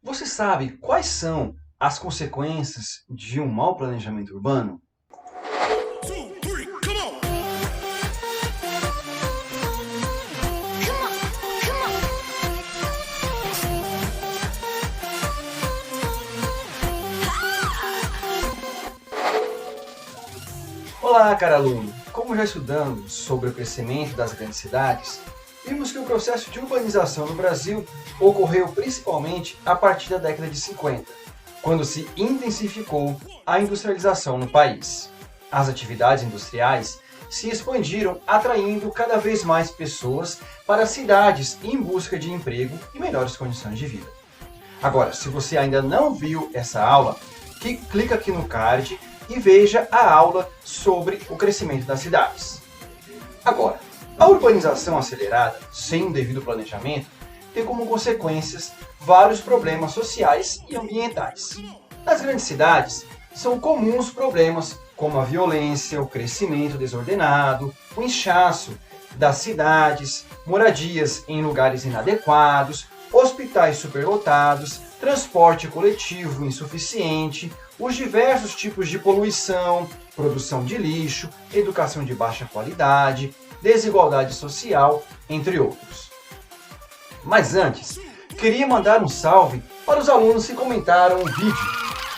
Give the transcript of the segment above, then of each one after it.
Você sabe quais são as consequências de um mau planejamento urbano? Olá, caro aluno! Como já estudamos sobre o crescimento das grandes cidades, vimos que o processo de urbanização no Brasil ocorreu principalmente a partir da década de 50, quando se intensificou a industrialização no país. As atividades industriais se expandiram, atraindo cada vez mais pessoas para as cidades em busca de emprego e melhores condições de vida. Agora, se você ainda não viu essa aula, clica aqui no card e veja a aula sobre o crescimento das cidades. Agora, a urbanização acelerada, sem um devido planejamento, tem como consequências vários problemas sociais e ambientais. Nas grandes cidades, são comuns problemas como a violência, o crescimento desordenado, o inchaço das cidades, moradias em lugares inadequados, hospitais superlotados, transporte coletivo insuficiente, os diversos tipos de poluição, produção de lixo, educação de baixa qualidade, desigualdade social, entre outros. Mas antes, queria mandar um salve para os alunos que comentaram o vídeo.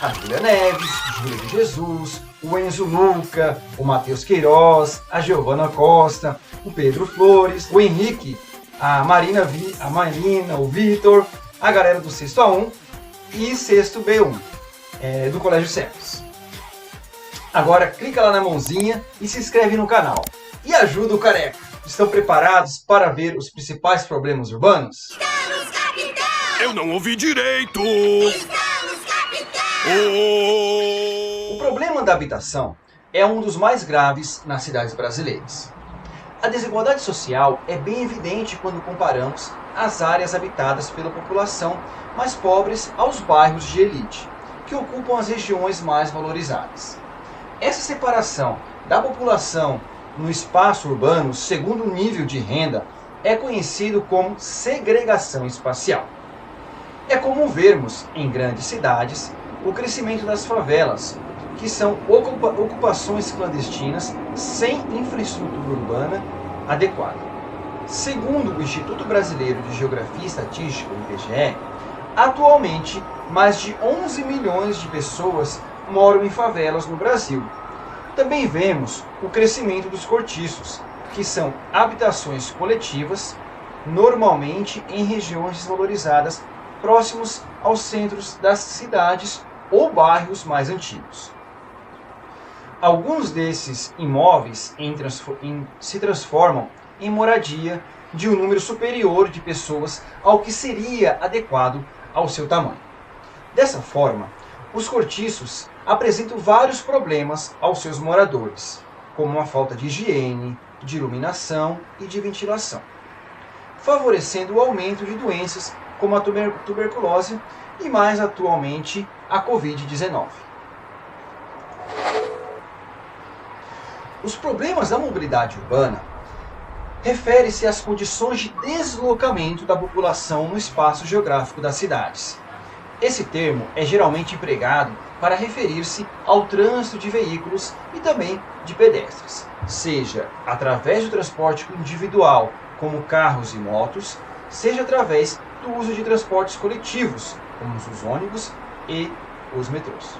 A Júlia Neves, Júlia de Jesus, o Enzo Luca, o Matheus Queiroz, a Giovana Costa, o Pedro Flores, o Henrique, a Marina, o Vitor, a galera do 6º A1 e 6º B1, do Colégio Serras. Agora clica lá na mãozinha e se inscreve no canal. E ajuda o Careca. Estão preparados para ver os principais problemas urbanos? Estamos, capitão! Eu não ouvi direito! Estamos, capitão! O problema da habitação é um dos mais graves nas cidades brasileiras. A desigualdade social é bem evidente quando comparamos as áreas habitadas pela população mais pobres aos bairros de elite, que ocupam as regiões mais valorizadas. Essa separação da população no espaço urbano segundo o nível de renda é conhecido como segregação espacial. É comum vermos em grandes cidades o crescimento das favelas, que são ocupações clandestinas sem infraestrutura urbana adequada. Segundo o Instituto Brasileiro de Geografia e Estatística, o IBGE, atualmente mais de 11 milhões de pessoas moram em favelas no Brasil. Também vemos o crescimento dos cortiços, que são habitações coletivas, normalmente em regiões desvalorizadas, próximos aos centros das cidades ou bairros mais antigos. Alguns desses imóveis se transformam em moradia de um número superior de pessoas ao que seria adequado ao seu tamanho. Dessa forma, os cortiços apresentam vários problemas aos seus moradores, como a falta de higiene, de iluminação e de ventilação, favorecendo o aumento de doenças como a tuberculose e, mais atualmente, a Covid-19. Os problemas da mobilidade urbana refere-se às condições de deslocamento da população no espaço geográfico das cidades. Esse termo é geralmente empregado para referir-se ao trânsito de veículos e também de pedestres, seja através do transporte individual, como carros e motos, seja através do uso de transportes coletivos, como os ônibus e os metrôs.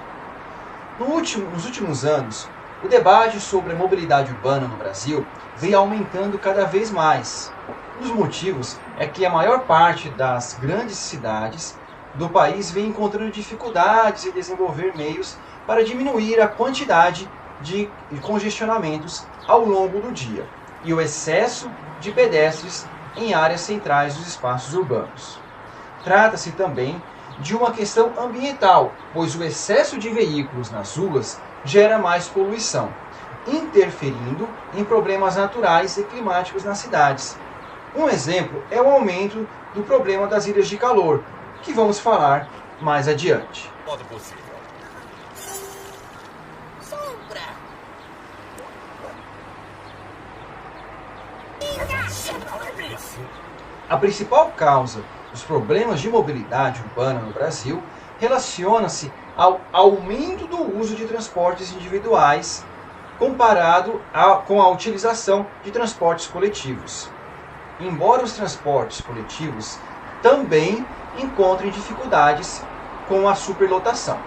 Nos últimos anos, o debate sobre a mobilidade urbana no Brasil vem aumentando cada vez mais. Um dos motivos é que a maior parte das grandes cidades do país vem encontrando dificuldades em desenvolver meios para diminuir a quantidade de congestionamentos ao longo do dia e o excesso de pedestres em áreas centrais dos espaços urbanos. Trata-se também de uma questão ambiental, pois o excesso de veículos nas ruas gera mais poluição, interferindo em problemas naturais e climáticos nas cidades. Um exemplo é o aumento do problema das ilhas de calor, que vamos falar mais adiante. Modo possível. Sombra! A principal causa dos problemas de mobilidade urbana no Brasil relaciona-se ao aumento do uso de transportes individuais comparado com a utilização de transportes coletivos. Embora os transportes coletivos também encontrem dificuldades com a superlotação.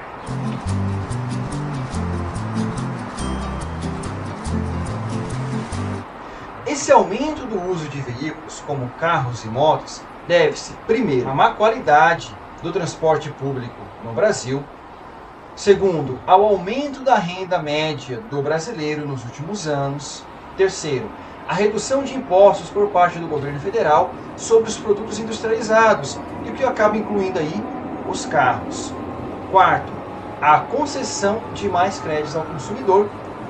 Esse aumento do uso de veículos como carros e motos deve-se, primeiro, à má qualidade do transporte público no Brasil, segundo, ao aumento da renda média do brasileiro nos últimos anos, terceiro, a redução de impostos por parte do governo federal sobre os produtos industrializados, e o que acaba incluindo aí os carros. Quarto, a concessão de mais créditos ao consumidor.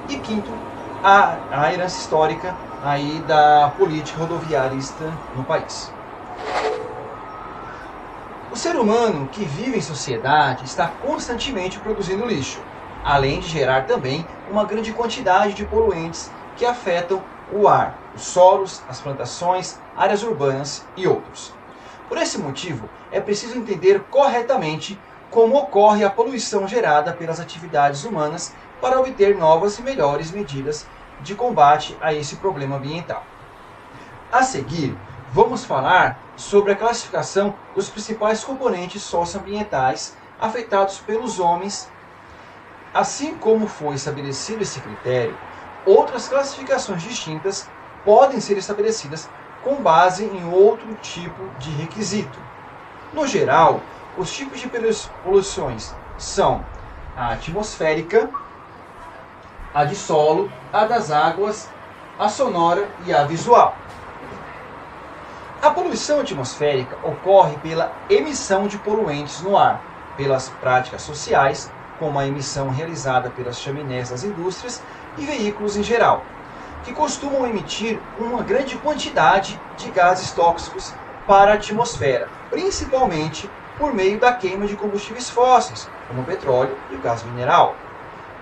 E quinto, a herança histórica aí da política rodoviarista no país. O ser humano que vive em sociedade está constantemente produzindo lixo, além de gerar também uma grande quantidade de poluentes que afetam o ar, os solos, as plantações, áreas urbanas e outros. Por esse motivo, é preciso entender corretamente como ocorre a poluição gerada pelas atividades humanas para obter novas e melhores medidas de combate a esse problema ambiental. A seguir, vamos falar sobre a classificação dos principais componentes socioambientais afetados pelos homens. Assim como foi estabelecido esse critério, outras classificações distintas podem ser estabelecidas com base em outro tipo de requisito. No geral, os tipos de poluições são a atmosférica, a de solo, a das águas, a sonora e a visual. A poluição atmosférica ocorre pela emissão de poluentes no ar, pelas práticas sociais, como a emissão realizada pelas chaminés das indústrias e veículos em geral, que costumam emitir uma grande quantidade de gases tóxicos para a atmosfera, principalmente por meio da queima de combustíveis fósseis, como o petróleo e o gás mineral.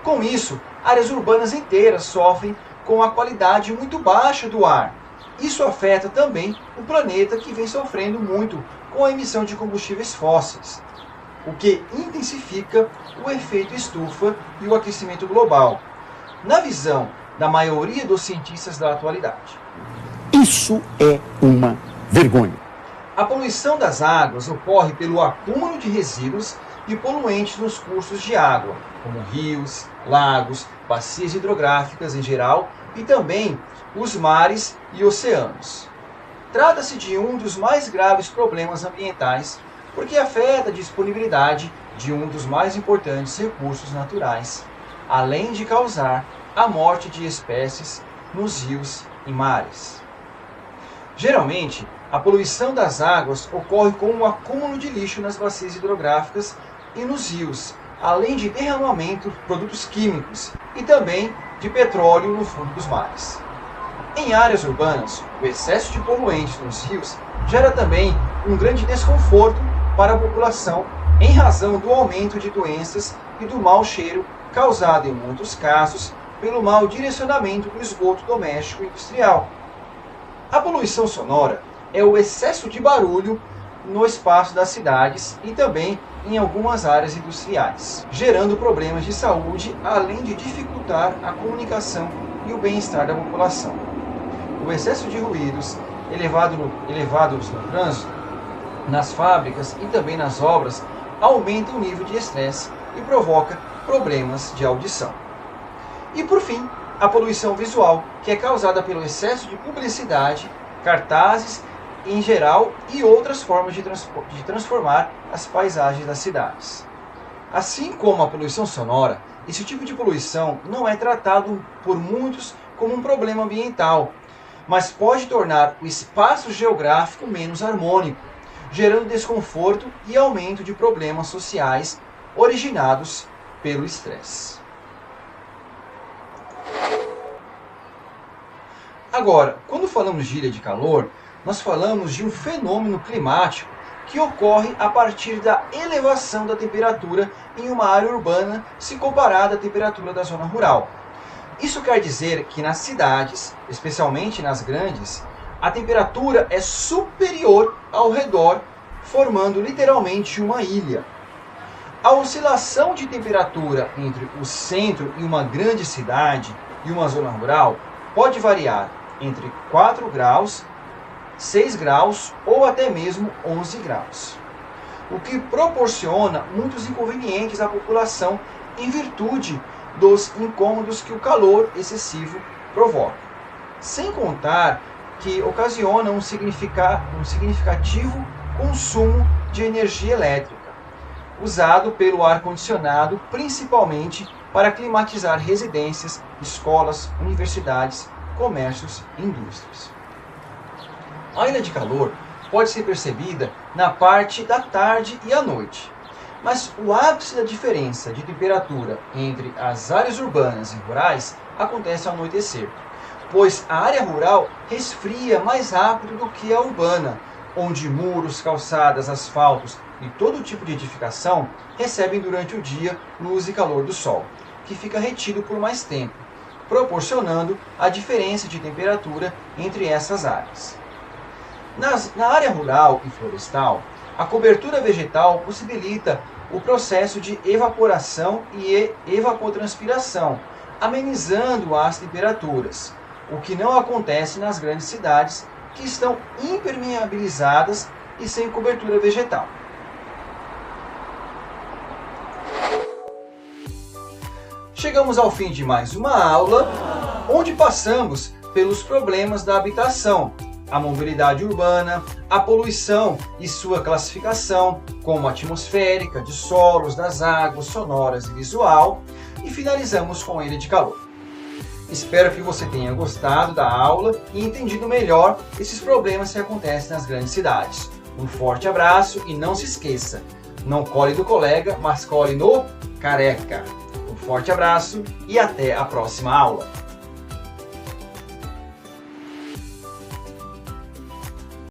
Com isso, áreas urbanas inteiras sofrem com a qualidade muito baixa do ar. Isso afeta também o planeta, que vem sofrendo muito com a emissão de combustíveis fósseis, o que intensifica o efeito estufa e o aquecimento global, na visão da maioria dos cientistas da atualidade. Isso é uma vergonha. A poluição das águas ocorre pelo acúmulo de resíduos e poluentes nos cursos de água, como rios, lagos, bacias hidrográficas em geral e também os mares e oceanos. Trata-se de um dos mais graves problemas ambientais, porque afeta a disponibilidade de um dos mais importantes recursos naturais, além de causar a morte de espécies nos rios e mares. Geralmente, a poluição das águas ocorre com o acúmulo de lixo nas bacias hidrográficas e nos rios, além de derramamento de produtos químicos e também de petróleo no fundo dos mares. Em áreas urbanas, o excesso de poluentes nos rios gera também um grande desconforto para a população em razão do aumento de doenças e do mau cheiro causado, em muitos casos, pelo mau direcionamento do esgoto doméstico e industrial. A poluição sonora é o excesso de barulho no espaço das cidades e também em algumas áreas industriais, gerando problemas de saúde, além de dificultar a comunicação e o bem-estar da população. O excesso de ruídos elevados no trânsito, nas fábricas e também nas obras aumenta o nível de estresse e provoca problemas de audição. E por fim, a poluição visual, que é causada pelo excesso de publicidade, cartazes em geral e outras formas de transformar as paisagens das cidades. Assim como a poluição sonora, esse tipo de poluição não é tratado por muitos como um problema ambiental, mas pode tornar o espaço geográfico menos harmônico, gerando desconforto e aumento de problemas sociais originados pelo estresse. Agora, quando falamos de ilha de calor, nós falamos de um fenômeno climático que ocorre a partir da elevação da temperatura em uma área urbana se comparada à temperatura da zona rural. Isso quer dizer que nas cidades, especialmente nas grandes, a temperatura é superior ao redor formando literalmente uma ilha. A oscilação de temperatura entre o centro e uma grande cidade e uma zona rural pode variar entre 4 graus, 6 graus ou até mesmo 11 graus, o que proporciona muitos inconvenientes à população em virtude dos incômodos que o calor excessivo provoca, sem contar que ocasiona um significativo consumo de energia elétrica, usado pelo ar-condicionado principalmente para climatizar residências, escolas, universidades, comércios e indústrias. A ilha de calor pode ser percebida na parte da tarde e à noite, mas o ápice da diferença de temperatura entre as áreas urbanas e rurais acontece ao anoitecer, pois a área rural resfria mais rápido do que a urbana, onde muros, calçadas, asfaltos e todo tipo de edificação recebem durante o dia luz e calor do sol, que fica retido por mais tempo, proporcionando a diferença de temperatura entre essas áreas. Na área rural e florestal, a cobertura vegetal possibilita o processo de evaporação e evapotranspiração, amenizando as temperaturas, o que não acontece nas grandes cidades, que estão impermeabilizadas e sem cobertura vegetal. Chegamos ao fim de mais uma aula, onde passamos pelos problemas da habitação, a mobilidade urbana, a poluição e sua classificação, como atmosférica, de solos, das águas, sonoras e visual, e finalizamos com a ilha de calor. Espero que você tenha gostado da aula e entendido melhor esses problemas que acontecem nas grandes cidades. Um forte abraço e não se esqueça, não cole do colega, mas cole no careca. Um forte abraço e até a próxima aula.